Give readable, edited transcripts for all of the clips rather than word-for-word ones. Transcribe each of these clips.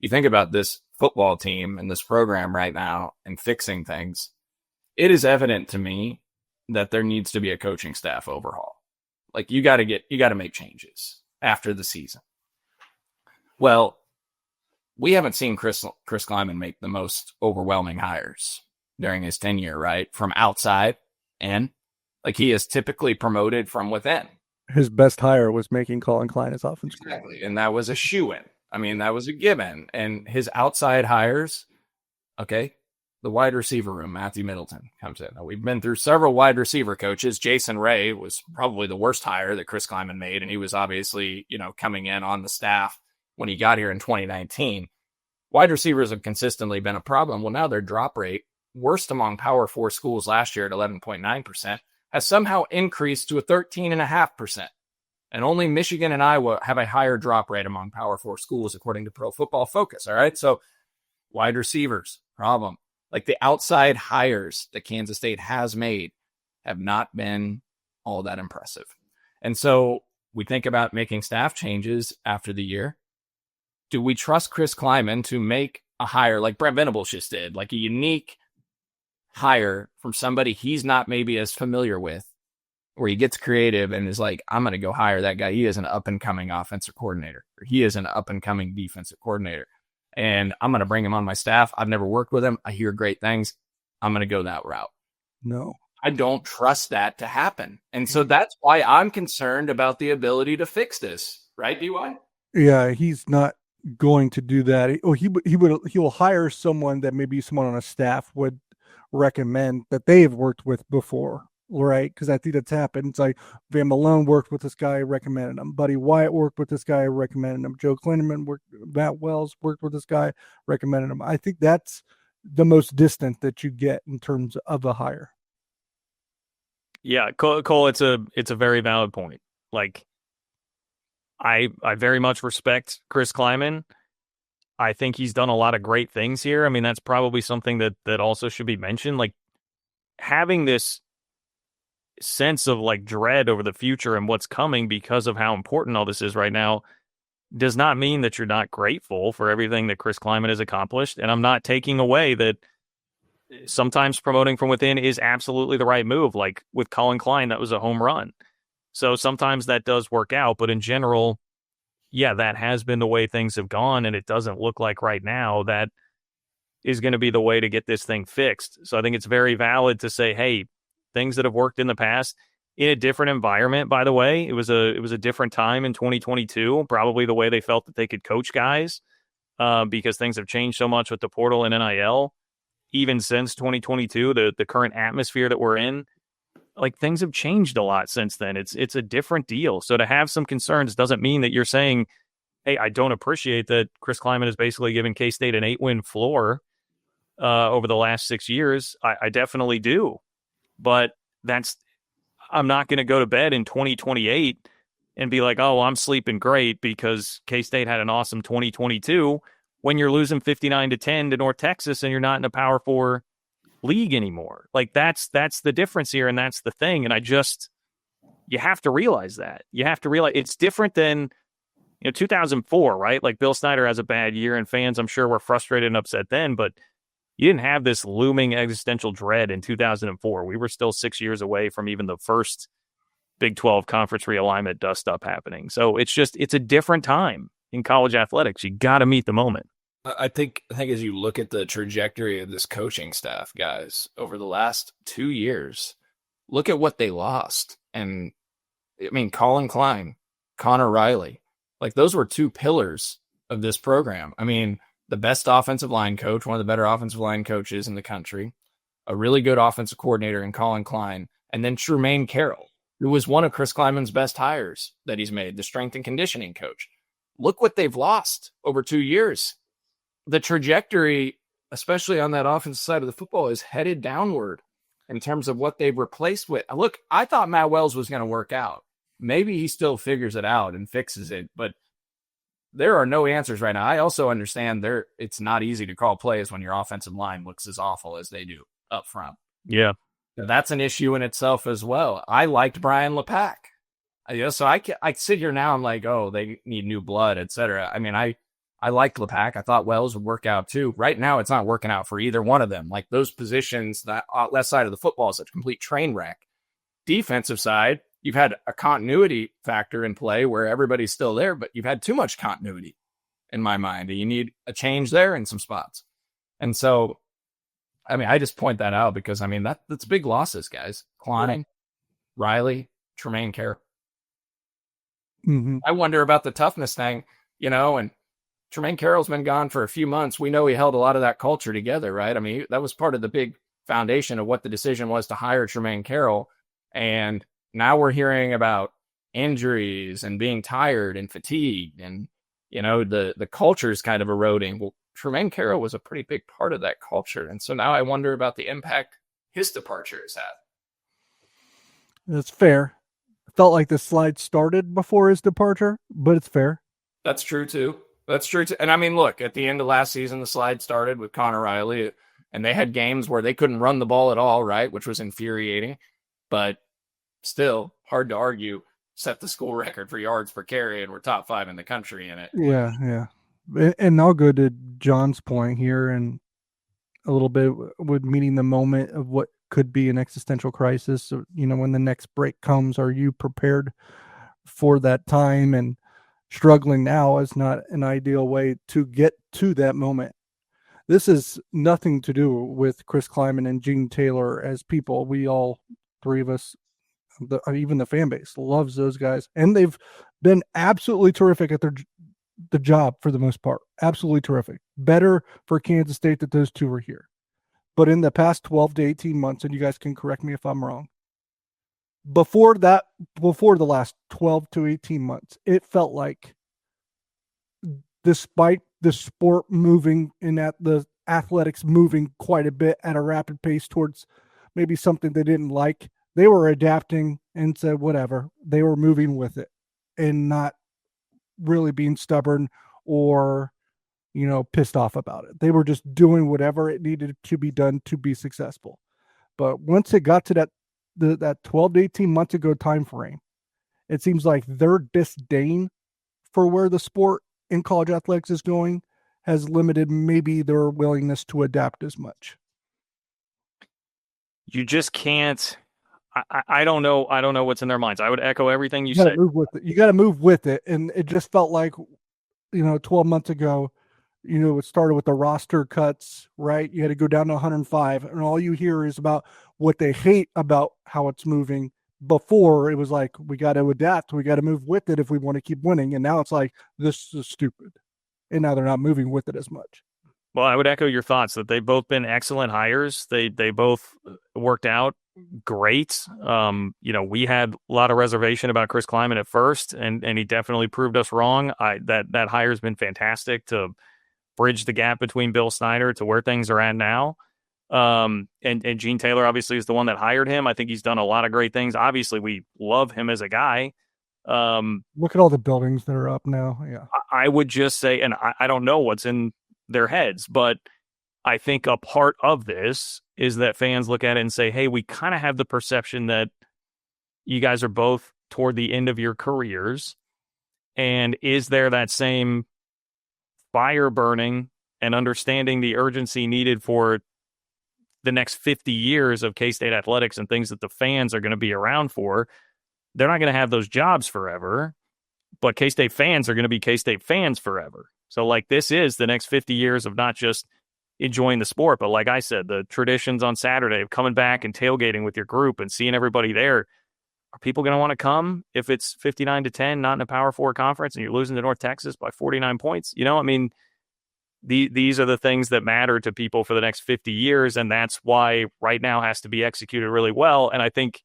you think about this football team and this program right now and fixing things, it is evident to me that there needs to be a coaching staff overhaul. Like you got to make changes after the season. Well, we haven't seen Chris Kleiman make the most overwhelming hires during his tenure, right? From outside and like he is typically promoted from within. His best hire was making Colin Klein his offensive coordinator. Exactly. And that was a shoo-in. I mean, that was a given. And his outside hires, okay, the wide receiver room, Matthew Middleton comes in. Now, we've been through several wide receiver coaches. Jason Ray was probably the worst hire that Chris Kleiman made. And he was obviously, coming in on the staff when he got here in 2019. Wide receivers have consistently been a problem. Well, now their drop rate, worst among Power 4 schools last year at 11.9%, has somehow increased to a 13.5%. And only Michigan and Iowa have a higher drop rate among Power 4 schools, according to Pro Football Focus. All right. So wide receivers, problem. Like the outside hires that Kansas State has made have not been all that impressive. And so we think about making staff changes after the year. Do we trust Chris Kleiman to make a hire like Brent Venables just did, like a unique hire from somebody he's not maybe as familiar with, where he gets creative and is like, I'm going to go hire that guy. He is an up-and-coming offensive coordinator, or he is an up-and-coming defensive coordinator, and I'm going to bring him on my staff. I've never worked with him. I hear great things. I'm going to go that route. No. I don't trust that to happen. And so that's why I'm concerned about the ability to fix this. Right, DY? Yeah, he's not going to do that. He will hire someone that maybe someone on a staff would recommend that they've worked with before, right? Because I think that's happened. It's like Van Malone worked with this guy, recommended him. Buddy Wyatt worked with this guy, recommended him. Joe Klinman Matt Wells worked with this guy, recommended him. I think that's the most distant that you get in terms of a hire. Yeah, Cole, it's a very valid point. Like, I very much respect Chris Kleiman. I think he's done a lot of great things here. I mean, that's probably something that also should be mentioned. Like, having this sense of like dread over the future and what's coming because of how important all this is right now does not mean that you're not grateful for everything that Chris Kleiman has accomplished. And I'm not taking away that sometimes promoting from within is absolutely the right move. Like with Colin Klein, that was a home run. So sometimes that does work out, but in general, yeah, that has been the way things have gone, and it doesn't look like right now that is going to be the way to get this thing fixed. So I think it's very valid to say, hey, things that have worked in the past in a different environment, by the way, it was a different time in 2022, probably the way they felt that they could coach guys because things have changed so much with the portal and NIL. Even since 2022, the current atmosphere that we're in, like things have changed a lot since then. It's a different deal. So to have some concerns doesn't mean that you're saying, hey, I don't appreciate that Chris Kleiman has basically given K-State an 8-win floor over the last 6 years. I definitely do. But I'm not going to go to bed in 2028 and be like, oh, I'm sleeping great because K-State had an awesome 2022 when you're losing 59-10 to North Texas and you're not in a Power 4 league anymore. Like that's the difference here, and that's the thing. And you have to realize that. You have to realize it's different than 2004, right? Like Bill Snyder has a bad year, and fans, I'm sure, were frustrated and upset then, but you didn't have this looming existential dread in 2004. We were still 6 years away from even the first Big 12 conference realignment dust up happening. So it's a different time in college athletics. You got to meet the moment. I think as you look at the trajectory of this coaching staff, guys, over the last 2 years, look at what they lost. And I mean, Colin Klein, Connor Riley, like those were two pillars of this program. I mean, the best offensive line coach, one of the better offensive line coaches in the country, a really good offensive coordinator in Colin Klein, and then Trumaine Carroll, who was one of Chris Kleiman's best hires that he's made, the strength and conditioning coach. Look what they've lost over 2 years. The trajectory, especially on that offensive side of the football, is headed downward in terms of what they've replaced with. Look, I thought Matt Wells was going to work out. Maybe he still figures it out and fixes it, but there are no answers right now. I also understand it's not easy to call plays when your offensive line looks as awful as they do up front. Yeah. That's an issue in itself as well. I liked Brian LePack. So I sit here now, I'm like, oh, they need new blood, etc. I mean, I I liked Lepak. I thought Wells would work out too. Right now, it's not working out for either one of them. Like those positions, that left side of the football is a complete train wreck. Defensive side, you've had a continuity factor in play where everybody's still there, but you've had too much continuity in my mind. You need a change there in some spots. And so, I mean, I just point that out because, I mean, that's big losses, guys. Klein, Riley, Tremaine Carroll. Mm-hmm. I wonder about the toughness thing, and Tremaine Carroll's been gone for a few months. We know he held a lot of that culture together, right? I mean, that was part of the big foundation of what the decision was to hire Tremaine Carroll. And now we're hearing about injuries and being tired and fatigued and, the culture is kind of eroding. Well, Tremaine Carroll was a pretty big part of that culture. And so now I wonder about the impact his departure has had. That's fair. It felt like the slide started before his departure, but it's fair. That's true too. And I mean, look, at the end of last season, the slide started with Connor Riley, and they had games where they couldn't run the ball at all, right? Which was infuriating, but still hard to argue. Set the school record for yards per carry, and we're top 5 in the country in it. Yeah. And I'll go to John's point here and a little bit with meeting the moment of what could be an existential crisis. So, when the next break comes, are you prepared for that time? And struggling now is not an ideal way to get to that moment. This is nothing to do with Chris Kleiman and Gene Taylor as people. We all, 3 of us, even the fan base loves those guys, and they've been absolutely terrific at the job for the most part. Absolutely terrific. Better for Kansas State that those 2 were here. But in the past 12 to 18 months, and you guys can correct me if I'm wrong, before the last 12 to 18 months, it felt like, despite the sport moving and at the athletics moving quite a bit at a rapid pace towards maybe something they didn't like, they were adapting and said whatever. They were moving with it and not really being stubborn or, pissed off about it. They were just doing whatever it needed to be done to be successful. But once it got to that 12 to 18 months ago time frame, it seems like their disdain for where the sport in college athletics is going has limited maybe their willingness to adapt as much. You just can't. I don't know. I don't know what's in their minds. I would echo everything you said. You got to move with it. And it just felt like, 12 months ago, it started with the roster cuts, right? You had to go down to 105, and all you hear is about what they hate about how it's moving. Before, it was like, we got to adapt. We got to move with it if we want to keep winning. And now it's like, this is stupid. And now they're not moving with it as much. Well, I would echo your thoughts that they've both been excellent hires. They both worked out great. We had a lot of reservation about Chris Kleiman at first, and he definitely proved us wrong. That hire's been fantastic to bridge the gap between Bill Snyder to where things are at now. And Gene Taylor obviously is the one that hired him. I think he's done a lot of great things. Obviously, we love him as a guy. Look at all the buildings that are up now. Yeah, I would just say, and I don't know what's in their heads, but I think a part of this is that fans look at it and say, hey, we kind of have the perception that you guys are both toward the end of your careers. And is there that same fire burning and understanding the urgency needed for the next 50 years of K-State athletics and things that the fans are going to be around for? They're not going to have those jobs forever, but K-State fans are going to be K-State fans forever. So this is the next 50 years of not just enjoying the sport, but like I said, the traditions on Saturday of coming back and tailgating with your group and seeing everybody there. Are people going to want to come if it's 59-10, not in a Power 4 conference, and you're losing to North Texas by 49 points? These are the things that matter to people for the next 50 years, and that's why right now has to be executed really well. And I think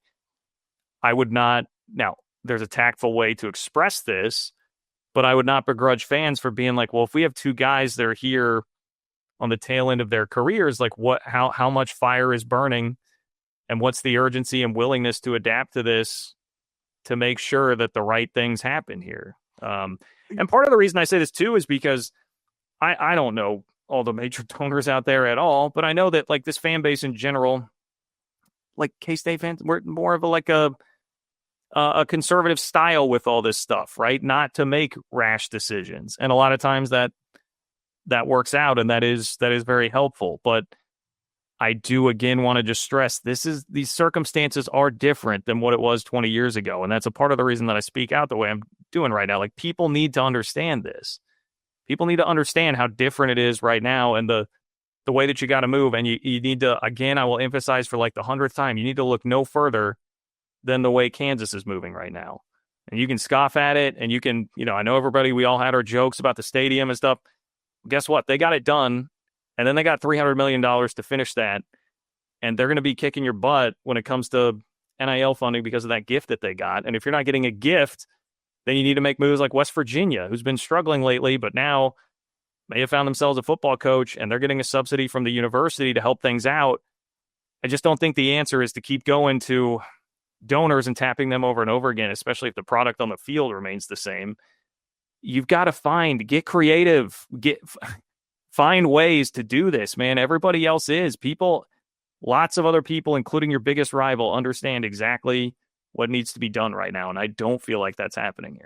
I would not, now there's a tactful way to express this, but I would not begrudge fans for being like, well, if we have 2 guys that are here on the tail end of their careers, how much fire is burning, and what's the urgency and willingness to adapt to this to make sure that the right things happen here. And part of the reason I say this too is because I don't know all the major donors out there at all, but I know that this fan base in general, K-State fans, we're more of a conservative style with all this stuff, right? Not to make rash decisions. And a lot of times that that works out, and that is very helpful. But I do again want to just stress these circumstances are different than what it was 20 years ago, and that's a part of the reason that I speak out the way I'm doing right now. Like, people need to understand this. People need to understand how different it is right now, and the way that you got to move. And you need to, again, I will emphasize for like the 100th time, you need to look no further than the way Kansas is moving right now. And you can scoff at it, and you can, I know we all had our jokes about the stadium and stuff. Guess what? They got it done, and then they got $300 million to finish that, and they're going to be kicking your butt when it comes to NIL funding because of that gift that they got. And if you're not getting a gift, then you need to make moves like West Virginia, who's been struggling lately, but now may have found themselves a football coach, and they're getting a subsidy from the university to help things out. I just don't think the answer is to keep going to donors and tapping them over and over again, especially if the product on the field remains the same. You've got to get creative, find ways to do this, man. Everybody else lots of other people, including your biggest rival, understand exactly what needs to be done right now. And I don't feel like that's happening here.